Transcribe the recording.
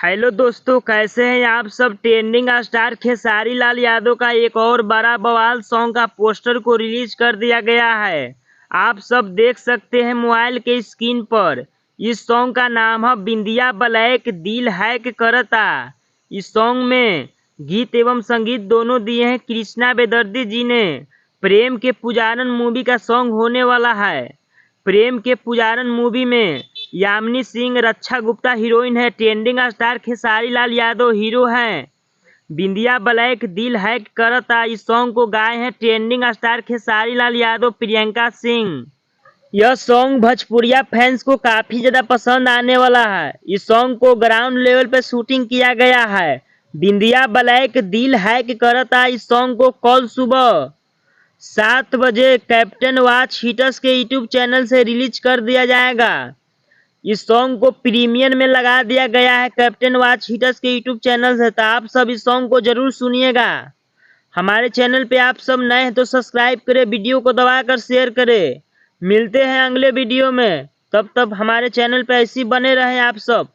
Hello दोस्तों, कैसे हैं आप सब। ट्रेंडिंग स्टार खेसारी लाल यादव का एक और बड़ा बवाल सॉन्ग का पोस्टर को रिलीज कर दिया गया है। आप सब देख सकते हैं मोबाइल के स्क्रीन पर। इस सॉन्ग का नाम है बिंदिया ब्लैक दिल हैक करता। इस सॉन्ग में गीत एवं संगीत दोनों दिए हैं कृष्णा बेदर्दी जी ने। प्रेम के पुजारन मूवी का सॉन्ग होने वाला है। प्रेम के पुजारन मूवी में यामिनी सिंह, रक्षा गुप्ता हीरोइन है। Trending star Khesari Lal Yadav hero हैं। बिंदिया ब्लैक दिल हैक करता इस सॉन्ग को गाए हैं ट्रेंडिंग स्टार खेसारी लाल यादव, प्रियंका सिंह। यह सॉन्ग भोजपुरिया फैंस को काफी ज्यादा पसंद आने वाला है। इस सॉन्ग को ग्राउंड लेवल पे शूटिंग किया गया है। बिंदिया ब्लैक दिल हैक करता इस सॉन्ग को कल सुबह 7 बजे कैप्टन वॉच हिटर्स के यूट्यूब चैनल से रिलीज कर दिया जाएगा। इस सॉन्ग को प्रीमियम में लगा दिया गया है कैप्टन वॉच हिटर्स के यूट्यूब चैनल से। तो आप सब इस सॉन्ग को जरूर सुनिएगा। हमारे चैनल पे आप सब नए हैं तो सब्सक्राइब करें, वीडियो को दबाकर शेयर करें। मिलते हैं अगले वीडियो में, तब तक हमारे चैनल पे ऐसे ही बने रहें आप सब।